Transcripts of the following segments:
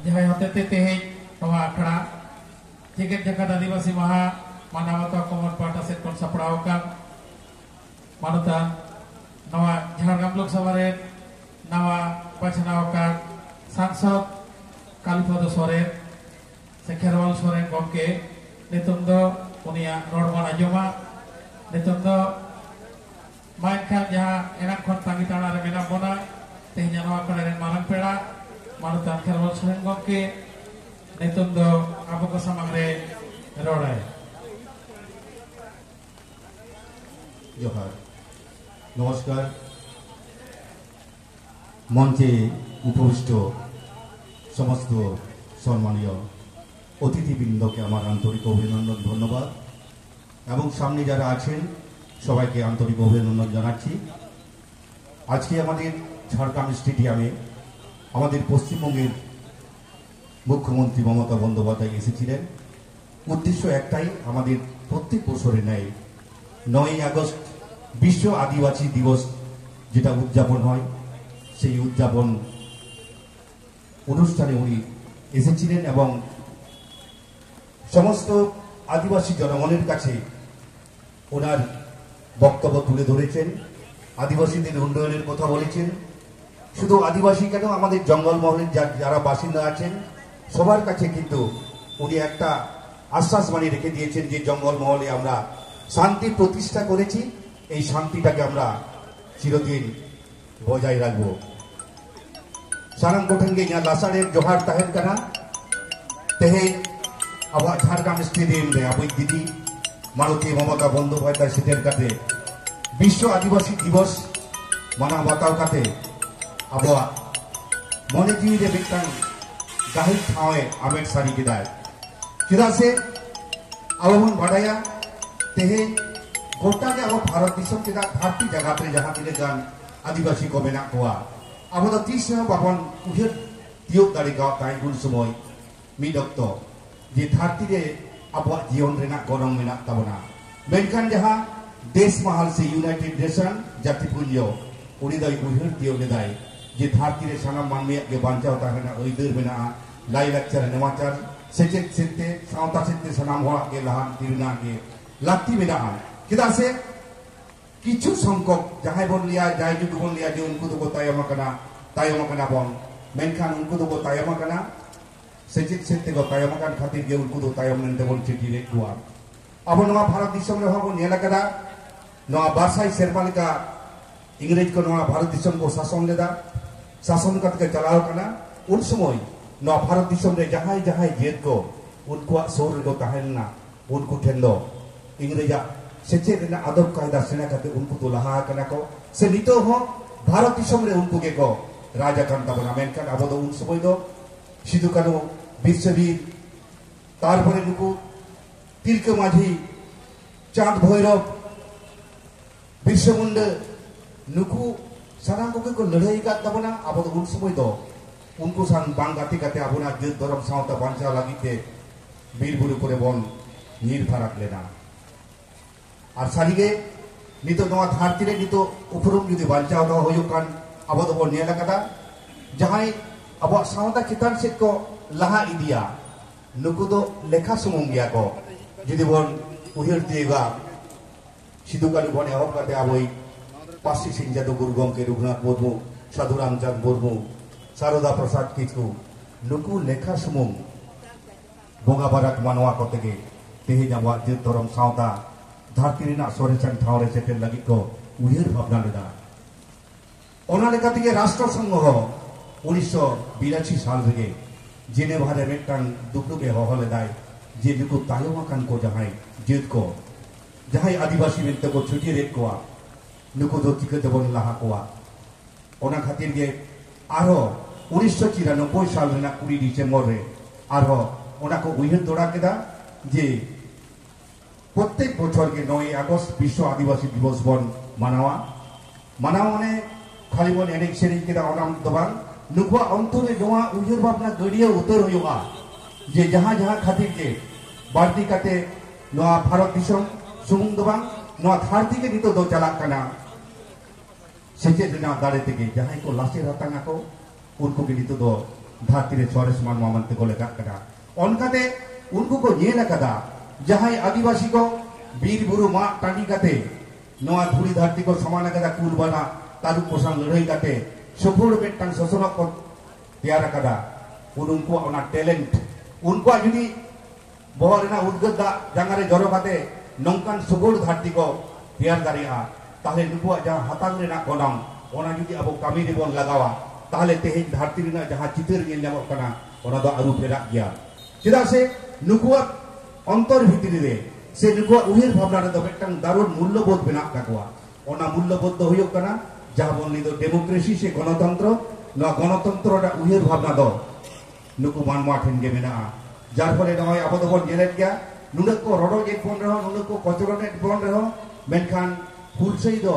जहां होते तेहे नवा अखड़ा जेगेत जाकात आदिवासी महा मानवता कमन पाटा से kon saprau kan manuta नवा झारग्राम लोकसभा रे नवा बचनाव का सांसद कालीपद सोरेन से खेरवाल सोरेन गमके नितुंग दो उनिया रोडमान आजमा नितुंग दो माइनखान जहां एना खन तांगी ताना रे मेना बोना तेहnya नवा कड़े रे मारंग पेड़ा मानुता खेरवाल सोरेन गमके नितुंग दो आबो को समंग रे रोडाय जोहार नमस्कार मंचे उपविष्ट समस्त सम्मानीय अतिथिबृंद के आमार आंतरिक अभिनंदन धन्यवाद एवं सामने যারা আছেন সবাইকে आंतरिक अभिनंदन জানাচ্ছি। আজকে আমাদের ঝাড়গ্রাম স্টেডিয়ামে আমাদের পশ্চিমবঙ্গের মুখ্যমন্ত্রী মমতা বন্দ্যোপাধ্যায় এসেছিলেন। উদ্দেশ্য একটাই, আমাদের প্রত্যেক বছরের ন্যায় 9ই আগস্ট विश्व आदिवासी दिवस जेटा उद्यापन है সেই উদযাপন অনুষ্ঠানে উনি এসেছিলেন এবং সমস্ত আদিবাসী জনগণের কাছে ওনার বক্তব্য তুলে ধরেছেন। আদিবাসীদের উন্নয়নের কথা বলেছেন। শুধু আদিবাসী কেন, আমাদের জঙ্গলমহলের যারা বাসিন্দা আছেন সবার কাছে কিন্তু উনি একটা আশ্বাস বাণী রেখে দিয়েছেন যে জঙ্গলমহলে আমরা শান্তি প্রতিষ্ঠা করেছি, এই শান্তিটাকে আমরা চিরদিন বজায় রাখবো। सानम कोठेंगे यहाँ लासारे जोहार तहन कना तेहे अब झारग्राम स्टेडियम रे अब दीदी मारुति ममता बंदोपाध्याय सेटेर काते विश्व आदिवासी दिवस माना बाताव काते अब मने जीवी रे मिटान गाहिर ठावे आमेर सारी किदाय चेदा से अब मन बाडाया तेहे गोटा के अब भारत दिसम चेदा धरती जगह पे जहां तिने गान आदिवासी को मेना कोआ अब तो 30 बाबन उहेर दियोग दाड़ी गाव ताई गुन समय मिदक्त जे धरती रे अब जीवन रेना गरम मेना तबना मेनखान जहां देश महल से यूनाइटेड नेशन जातिपुंज उनी दई उहेर दियोग लेदाय जे धरती रे सानाम मानमी के बांचाव ताहेना ओइदर मेना लाई लेक्चर नवाचार सेचेत सेते सावता सेते सानाम होआ के लहान तिरना के लाती मेना किदा से किछु संख्यक जहां बन लिया जाय जुग बन लिया जे उनको तो तायम कना बन मेनखान उनको तो तायम कना सेचित सेते को तायम कन खातिर जे उनको तो तायम नंते बन चिठी रे दुआ अब नवा भारत दिसम रे हबो नेला कदा नवा बासाई शेरपालिका इंग्रेज को नवा भारत दिसम को शासन कत के चलाव कना उन समय नवा भारत दिसम रे जहां जहां जेत को उनको सोर को ताहेलना उनको ठेंदो इंग्रेजा सेचे रेना आदब कायदा सेना काते उनको तो लहा कना को से नितो हो भारत दिसम रे उनको के को राजा कांता बना मेनखान अब तो उन समय दो सिधु कानो बिरसबीर तारपरे नुकु तिलका माझी चांद भैरव बिरसा मुंडा नुकु सारा को लड़ाई का तबना अब तो उन समय दो उनको सान बांग गाते गाते अबना जित धर्म सावता बांचा लागिते बीर बुरु करे बन नीर फाराक लेना और सारिगे नितो नवा धरती रे नितो उपरुम जुदी बांचाव दो होयो कान अब तो बन नेला कदा जहां अब सावता कितान से को लहा इदिया नुकु दो लेखा सुमुंग गया को जुदी बन उहिर देगा सिधु कानु बने हो काते आबई पासी सिंजा दो गुरु गम के रघुनाथ मुर्मू साधु रामचंद्र मुर्मू शारदा प्रसाद किचकू नुकु लेखा सुमुंग बोगा बाराक मानवा को तेगे तेहे जावा जित धर्म सावता धरती रेना सोरेसन ठावरे सेटेल लगी को उहिर भावना लेदा ओना लेका तेगे राष्ट्र संघ हो 1982 साल रे जेनेभा रे मेटान दुकुबे होहले दाय जे नुकु तायमाकान को जहां जित को जहां आदिवासी मिलते को छुटी रे कोआ नुकु दो चिके देबन लहा कोआ ओना खातिर गे आरो 1994 साल रेना 20 डिसेम्बर रे आरो ओना को उहिर दोड़ा केदा जे प्रत्येक बछर के 9 আগস্ট विश्व आदिवासी दिवस बन मानावा माने खाली बन एनेक सेरिंग के ओनाम दबान नुकुआ अंतरे नवा उहिर भावना गड़िया उतर होयोगा जे जहां जहां खातिर के बारती काते नवा भारत दिसम सुमुंग दबान नवा धरती के नितो दो चलाक कना सेचे दिना दाड़े तेगे जहां को लासे रतांगा को उनको के नितो दो धरती रे सरेस मानवा मनते को लेका कदा ओनकाते उनको को येला कदा जहां आदिवासी को बीर बुरु मा टांडी काते नवा धुरी धरती को समान कदा कुलबाना तारु पोसां लड़ाई काते सफल बेटang ससना को तैयार कदा उनको ओना टैलेंट उनको जुदी बहरना उद्गदा जंगारे जरो काते नौकान सफल धरती को तैयार दारिया ताहले नुकुआ जहां हतांग रेना गोनां ओना जुदी अब कामी रे बोन लगावा ताहले तेहे धरती रेना जहां चितर गेल नामो कना ओना दो आरु फेरा गया चेदा से नुकुआ अंतर भितरी रे से नुकुआ उहिर भावना रे दो बेटang दारुण मूल्यबोध बेना ताकुआ ओना मूल्यबोध दो हुयो कना जहां बोन नि दो डेमोक्रेसी से गणतंत्र न गणतंत्र दा उहिर भावना दो नुकु मानवा ठेन गे मेना जार फले नय अब दो बोन जेलेट गया नुनक को रोडो एक बोन रहो नुनक को कचरोने बोन रहो मेनखान हुलसई दो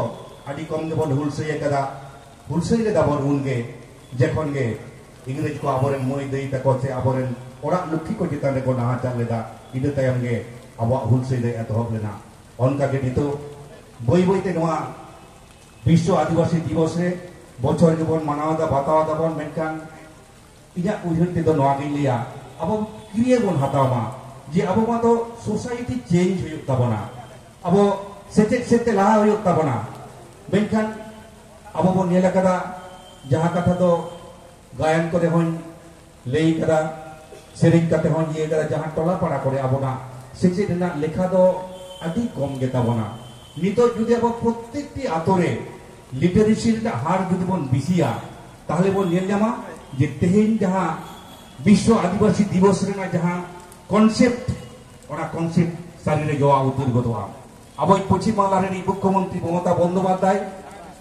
आदि कम गे बोन हुलसई कदा हुलसई रे दाबोन उनगे जेखन गे इंग्रेज को आबोरेन मोय देई तको से आबोरेन ओरा लुखी को चितान रे को नाहाचार लेदा इदो तायम गे आबो हुलसई दे एतहब लेना ओनका गे नितो बई बईते नोआ विश्व आदिवासी दिवस रे बछर जीवन मानावदा बातावदा बोन मेनखान इया उहिर ते दो नोआ गे लिया अब क्रिए बोन हतामा जे अब मा तो सोसाइटी चेंज हुयो ताबना अब सेचे सेते लाहा हुयो ताबना मेनखान अब बोन नेला कदा जहां कथा तो गायन को होन लेई कदा सेरिंग कते होन ये कदा जहां टोला पड़ा करे अबना सेचे रेना लेखा दो अति कम गे ताबना नितो जुदि अब प्रत्येकटी आतरे लिटरेसी रे हार जुदि बोन बिसिया ताहले बोन नेल जामा जे तेहेन जहां विश्व आदिवासी दिवस रेना जहां कॉन्सेप्ट ओना कॉन्सेप्ट सारी रे जोआ उतर गदवा अब पश्चिम बांग्ला रे मुख्यमंत्री ममता बंदोपाध्याय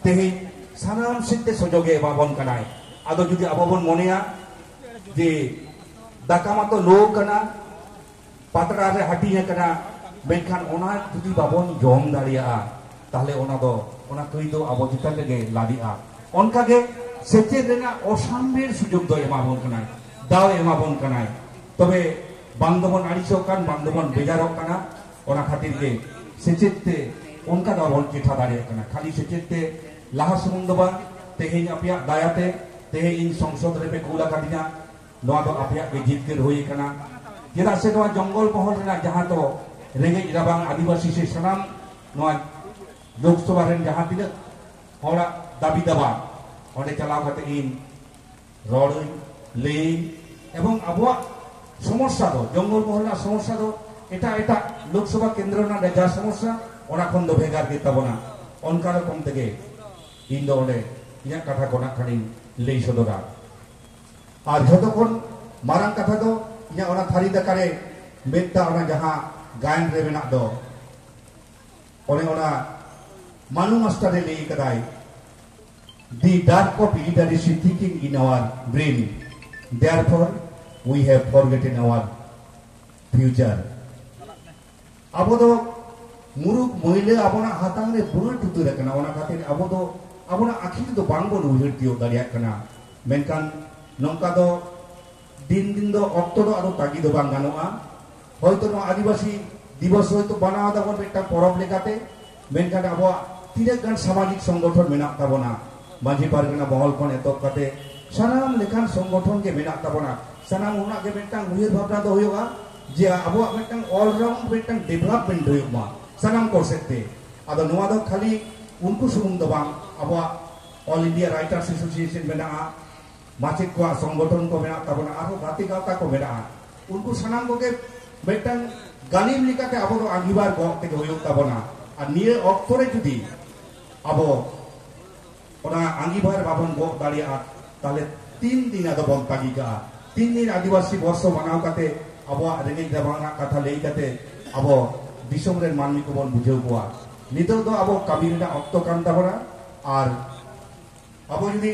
तेहे सानाम सिद्धे सजोगे बाबन कनाय आदो जुदि आबोबन मनेया जे दाका मातो लो कना पातरा रे हाटिया कना मेनखान ओना जुदि बाबन जम दाड़िया ताहले ओना दो ओना कई दो आबो चितान लेगे लादिया ओनका गे सेचे रेना असामेर सुजोग दो एमाबन कनाय दाव एमाबन कनाय तबे बांदोबन आड़िसो कान बांदोबन बेजारो कना ओना खातिर गे सेचेते उनका दा बोन चिठा दाड़िया कना खाली सेचेते लाहा सुमुंदबा तेहेन अपिया दायाते तेहे इन संसद रे पे कुला काटिना नोआ दो अपिया के जितकेर होई कना जेदा से नोआ जंगल महल रेना जहां तो रेंगे राबांग आदिवासी से सनाम नोआ लोकसभा रेन जहां तिना होड़ा दाबी दाबा ओंडे चलाव काते इन रोड ले एवं अबवा समस्या दो जंगल महल ना समस्या दो एटा एटा लोकसभा केंद्र ना जा समस्या ओना खन दो भेगार गे ताबना ओनका रकम तेगे इन दो ओंडे इया कथा कोना खानी लई सदरा और जतक्षण मारांग कथा दो इया ओना थारी दकारे मेत्ता ओना जहां गायन रे मेना दो ओने ओना मानु मास्टर रे लई कदाय the dark of illiteracy thinking in our brain therefore we have forgotten our future abo do muruk moile abona hatang re burul tutur kana ona khatir abo do abona akhir do bangbon uhir tio daria kana menkan nongka do din din do okto do aro tagi do bang ganoa hoyto no adivasi दिवस होयतो बनावा दाबन बेटा परब लेकाते मेनखान abo तिरे गान सामाजिक संगठन मेना ताबना मांझी पारगना महल खन एतक काते सानाम लेखान संगठन के मेना ताबना सानाम उना के बेटांग उहिर भावना दो होयोगा जे abo बेटांग ऑल राउंड बेटांग डेवलपमेंट होयोमा सानाम को सकते आदो नोआ दो खाली उनको सुमुंग दो बांग abo all India writers association मेना माचिक को संगठन को मेना ताबना आरो गाती गाता को मेना उनको सानाम को के बेटांग गालिम लिकाते abo दो आंगिबार को ते होयो ताबना और निये अक्तरे जुदी abo ओना आंगिबार बाबन गो दाड़िया ताले 3 दिन आदो बन तागिका 3 दिन आदिवासी वर्ष मनाव काते abo रेंगे जाबाना कथा लेई काते abo दिसम रे मानमी को बन बुझेव कोआ नितो दो abo कामिरना अक्तो कान ताबना और abo जुदी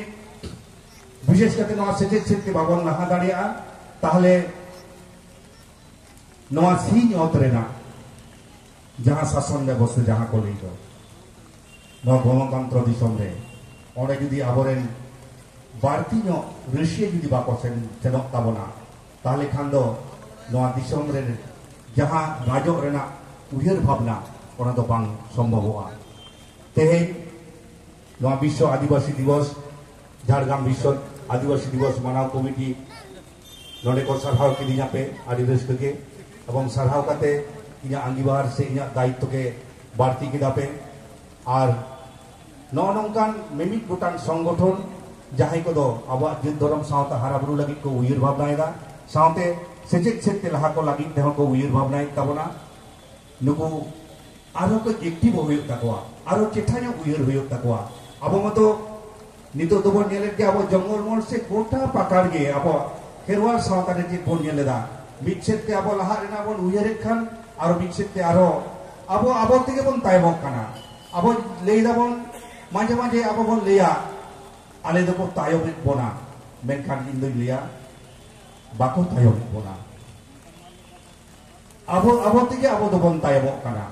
विशेष काते नवा सेचेत सेते बाबन नहा दाड़िया ताहले नवा सिंह अतरेना जहां शासन व्यवस्था जहां को लेई दो नवा गणतंत्र दिसम रे ओंडे जुदी आबोरेन बारती नो ऋषि जुदी बाको सेनक ताबना ताहले खान दो नवा दिसम रे जहां राजो रेना उहिर भावना ओना दो बांग संभवआ तेहे नवा विश्व आदिवासी दिवस झारग्राम विश्व आदिवासी दिवस मनाव कमिटी नोडे को सरहाव किदिया पे आदि रस्क के एवं सरहाव काते इन्या अंगीबार से इन्या दायित्व के बाड़ती किदा पे और नौनकान मिमिक गोटान संगठन जहां को दो अब जिन धर्म सावता हाराबुरु लगी को उयर भावना सावते सेचेत सेते लहा को लगी तेहन को उयर भावना ताबना नुकु आरो को एक्टिव होयो ताकवा आरो चेठानो उयर होयो ताकवा अब मतो नितो दोबो नेले के अब जंगल मोल से गोटा पाकार गे अब खेरवाल सावता ने जे बोन नेलेदा मिटसेत के अब लहा रेना बोन उयर खान आरो मिटसेत के आरो अब तेगे बोन तायबक काना अब लेदा बोन माजे माजे अब बोन लेया आले दो को तायब बोना मेनखान इन दो लिया बाको तायब बोना अब तेगे अब दो बोन तायबक काना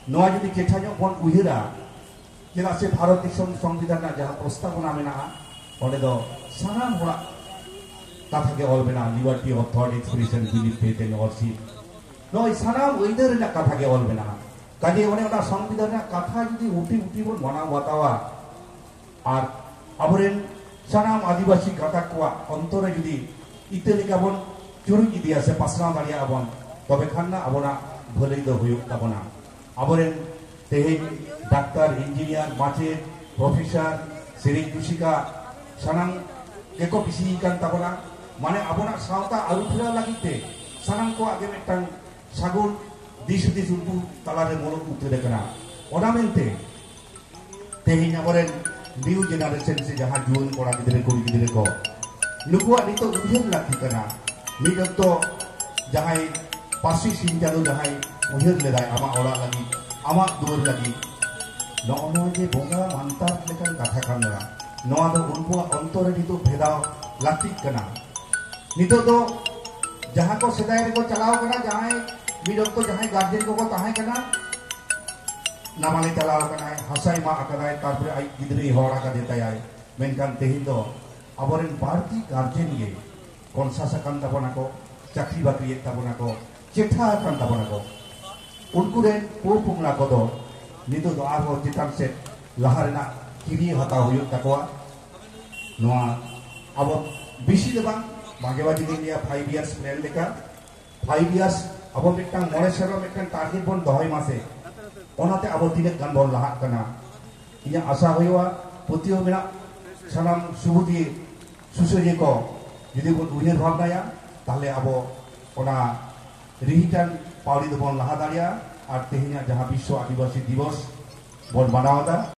नोआ जुदी चेठानो बोन उहिरा जेना से भारत दिसम संविधान जहां प्रस्तावना मेना ओले दो सानाम होड़ा कथा के ऑल मेना liberty of thought expression belief faith and worship नोई सानाम उइदर ना कथा के ऑल मेना काजे ओने ओना संविधान कथा जुदी उठी उठी बोन बना बतावा और अबरेन सानाम आदिवासी गाता को अंतरे जुदी इतेलिका बोन चुरु इदिया से पासना दाड़िया अबन तबे खानना अबना भलाई दो हुयुक ताबना अबरेन तेहे डाक्टर इंजिनियर माचे प्रोफेसर सेरिंग कुशिका सानाम एको बिसि कान ताबना माने अबना सावता आलुफिरा लागिते सानाम को आगे मेटन सागुन दिस उनकु तालारे मोलक उतरे कना ओना मेनते तेहिन अबरेन न्यू जेनारेशन से जहां जुन कोड़ा गिदरे कुड़ी गिदरे को नुकुआ नितो उहेर लाती कना निदो तो जहां पासी सिंजालो जहां उहेर लेदाय आमा ओड़ा लगी आमा दुर लगी नोनो जे बोंगा मानता लेकन कथा कानरा नोआ दो उनको अंतरे नितो भेदा लाती कना नितो तो जहां को सदाय को चलाओ कना जहां मिदो तो जहां गार्जियन को ताहे कना नामाले चलाओ कनाय हसाई मा अकदाय तारपरे आई गिदरे होड़ा का देता है मेनकान तेहिन दो अबरेन भारती गार्जियन गे कनसासा कान ताबना को चाकरी बाकरी ताबना को चेठा कान ताबना को उनको रेन पो पुंगला को दो नितो दो आरो चितान से लहारेना किरी हता हुयो ताकवा नोआ अब बिसी देबा मागे बाजी दिया 5 इयर्स प्लान लेका 5 इयर्स अब मिटटांग मोरे सेरो मिटटांग टारगेट बोन दहय मासे ओनाते अब तिने गान बोल लहा कना इया आशा होयवा पतियो मेना सानाम सुबुदी सुसुजे को जुदी बोन उइनेर भावनाया ताहले अब ओना रिहिटान पाउरी दो बोन लहा दाड़िया और तेहिना जहां विश्व आदिवासी दिवस बोन मानावदा।